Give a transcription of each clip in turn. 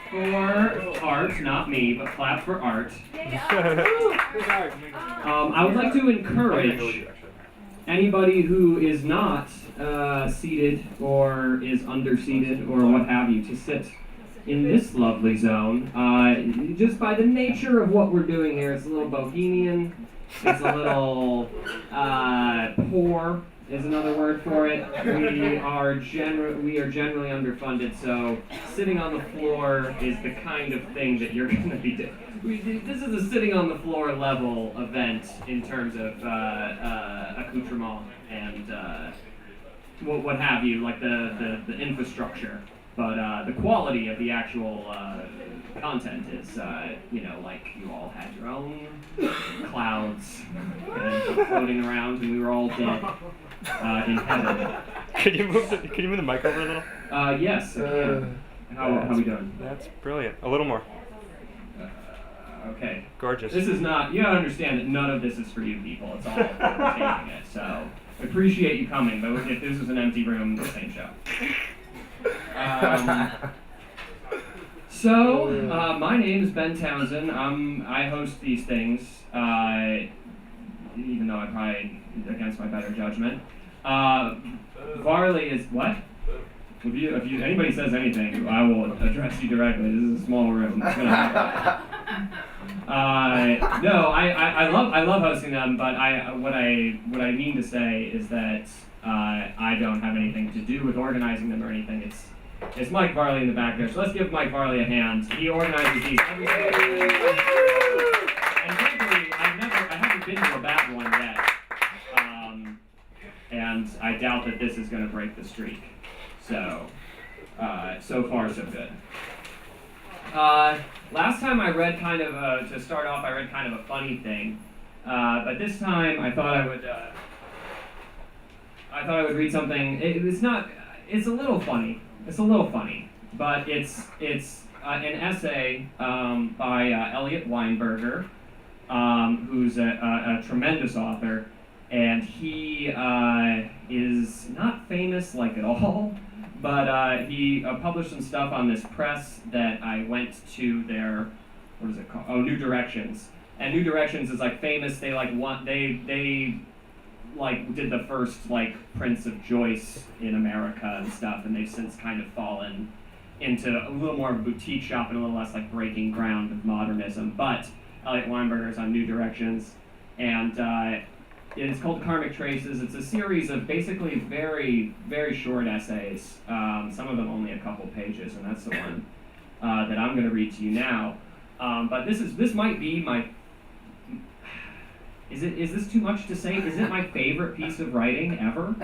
for art, not me, but clap for art. I would like to encourage anybody who is not seated or is underseated or what have you to sit in this lovely zone. Just by the nature of what we're doing here, it's a little bohemian, it's a little poor is another word for it. We are generally underfunded, so sitting on the floor is the kind of thing that you're going to be doing. This is a sitting on the floor level event in terms of accoutrement and what have you, like the infrastructure. But the quality of the actual content is, like you all had your own clouds floating around, and we were all dead in heaven. Can you move the mic over a little? Yes, I can. How we doing? That's brilliant. A little more. Okay. Gorgeous. This is not. You gotta understand that none of this is for you people. It's all for taking it. So appreciate you coming, but if this was an empty room, the same show. My name is Ben Townsend. I host these things, even though I'm probably against my better judgment. Varley is what? If anybody says anything, I will address you directly. This is a small room. It's gonna happen. I love hosting them, but what I mean to say is that I don't have anything to do with organizing them or anything. It's Mike Varley in the back there, so let's give Mike Varley a hand. He organizes these every day. And frankly, I haven't been to a bad one yet. And I doubt that this is going to break the streak. So far so good. Last time I read to start off, I read kind of a funny thing. But this time I thought I would read something. It's a little funny. It's a little funny, but it's an essay by Elliot Weinberger, who's a tremendous author, and he is not famous like at all, but he published some stuff on this press that I went to their, what is it called? Oh, New Directions. And New Directions is like famous. They did the first Prince of Joyce in America and stuff, and they've since kind of fallen into a little more of a boutique shop and a little less breaking ground with modernism. But Elliot Weinberger is on New Directions, and it's called Karmic Traces. It's a series of basically very, very short essays, some of them only a couple pages, and that's the one that I'm going to read to you now. But this might be my... Is this too much to say? Is it my favorite piece of writing ever?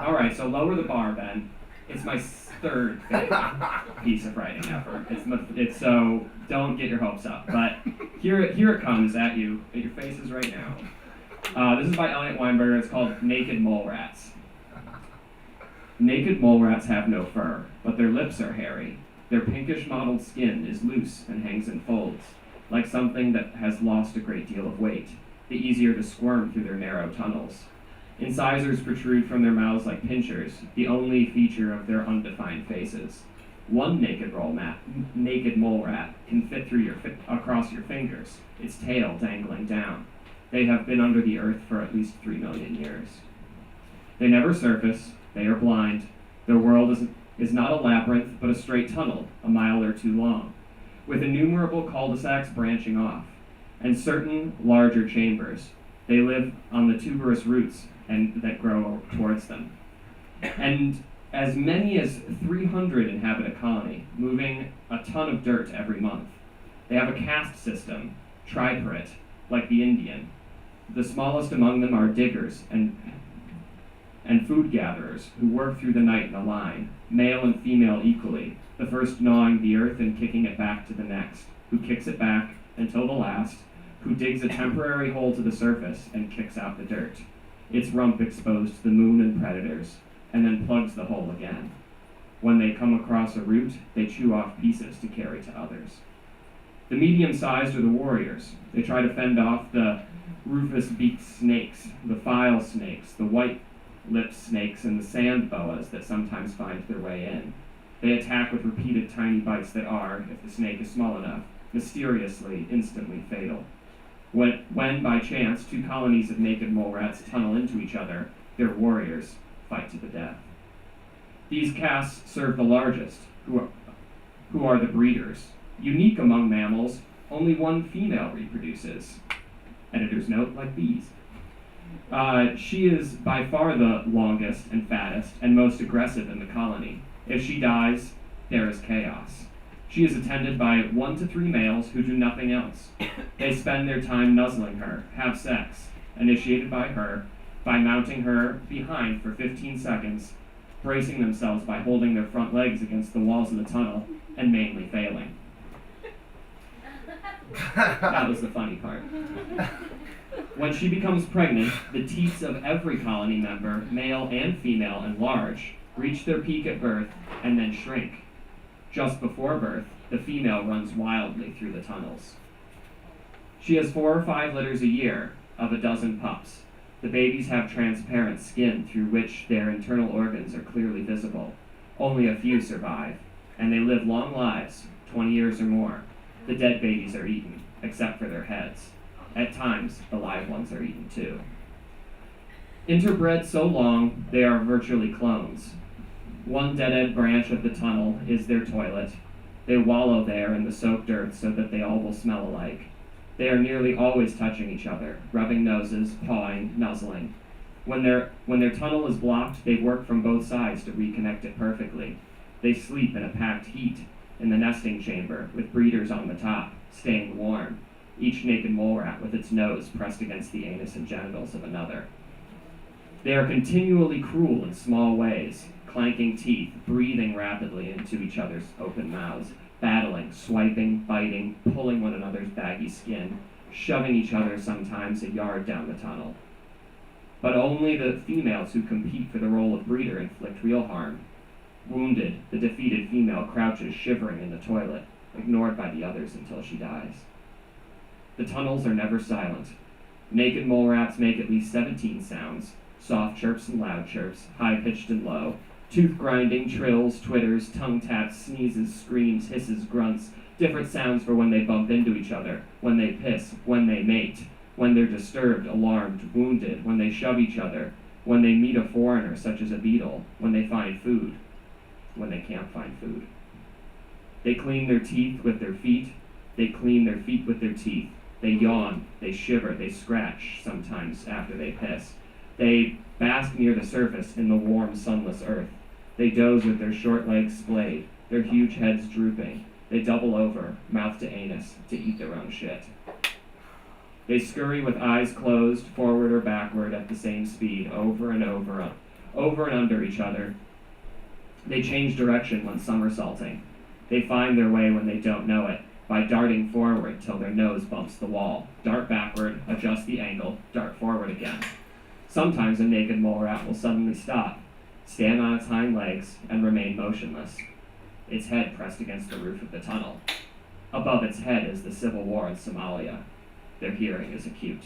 All right, so lower the bar, Ben. It's my third favorite piece of writing ever. It's so don't get your hopes up. But here it comes at you, at your faces right now. This is by Elliot Weinberger. It's called Naked Molerats. Naked molerats have no fur, but their lips are hairy. Their pinkish mottled skin is loose and hangs in folds, like something that has lost a great deal of weight. The easier to squirm through their narrow tunnels. Incisors protrude from their mouths like pincers, the only feature of their undefined faces. One naked mole rat can fit through across your fingers, its tail dangling down. They have been under the earth for at least 3 million years. They never surface, they are blind. Their world is not a labyrinth, but a straight tunnel, a mile or two long, with innumerable cul-de-sacs branching off, and certain larger chambers. They live on the tuberous roots that grow towards them. And as many as 300 inhabit a colony, moving a ton of dirt every month. They have a caste system, tripartite, like the Indian. The smallest among them are diggers and food gatherers who work through the night in a line, male and female equally, the first gnawing the earth and kicking it back to the next, who kicks it back until the last, who digs a temporary hole to the surface and kicks out the dirt, its rump exposed to the moon and predators, and then plugs the hole again. When they come across a root, they chew off pieces to carry to others. The medium-sized are the warriors. They try to fend off the rufous-beaked snakes, the file snakes, the white-lipped snakes, and the sand boas that sometimes find their way in. They attack with repeated tiny bites that are, if the snake is small enough, mysteriously, instantly fatal. When by chance, two colonies of naked mole rats tunnel into each other, their warriors fight to the death. These castes serve the largest, who are the breeders. Unique among mammals, only one female reproduces. Editor's note, like bees. She is by far the longest and fattest and most aggressive in the colony. If she dies, there is chaos. She is attended by 1 to 3 males who do nothing else. They spend their time nuzzling her, have sex, initiated by her, by mounting her behind for 15 seconds, bracing themselves by holding their front legs against the walls of the tunnel, and mainly failing. That was the funny part. When she becomes pregnant, the teats of every colony member, male and female, enlarge, reach their peak at birth, and then shrink. Just before birth, the female runs wildly through the tunnels. She has 4 or 5 litters a year of a dozen pups. The babies have transparent skin through which their internal organs are clearly visible. Only a few survive, and they live long lives, 20 years or more. The dead babies are eaten, except for their heads. At times, the live ones are eaten too. Interbred so long, they are virtually clones. One dead-end branch of the tunnel is their toilet. They wallow there in the soaked earth so that they all will smell alike. They are nearly always touching each other, rubbing noses, pawing, nuzzling. When their tunnel is blocked, they work from both sides to reconnect it perfectly. They sleep in a packed heat in the nesting chamber, with breeders on the top, staying warm, each naked mole rat with its nose pressed against the anus and genitals of another. They are continually cruel in small ways, clanking teeth, breathing rapidly into each other's open mouths, battling, swiping, biting, pulling one another's baggy skin, shoving each other sometimes a yard down the tunnel. But only the females who compete for the role of breeder inflict real harm. Wounded, the defeated female crouches shivering in the toilet, ignored by the others until she dies. The tunnels are never silent. Naked mole rats make at least 17 sounds, soft chirps and loud chirps, high-pitched and low, tooth-grinding, trills, twitters, tongue-taps, sneezes, screams, hisses, grunts, different sounds for when they bump into each other, when they piss, when they mate, when they're disturbed, alarmed, wounded, when they shove each other, when they meet a foreigner such as a beetle, when they find food, when they can't find food. They clean their teeth with their feet. They clean their feet with their teeth. They yawn, they shiver, they scratch sometimes after they piss. They bask near the surface in the warm, sunless earth. They doze with their short legs splayed, their huge heads drooping. They double over, mouth to anus, to eat their own shit. They scurry with eyes closed, forward or backward at the same speed, over and under each other. They change direction when somersaulting. They find their way when they don't know it, by darting forward till their nose bumps the wall, dart backward, adjust the angle, dart forward again. Sometimes a naked mole rat will suddenly stop, stand on its hind legs, and remain motionless, its head pressed against the roof of the tunnel. Above its head is the civil war in Somalia. Their hearing is acute.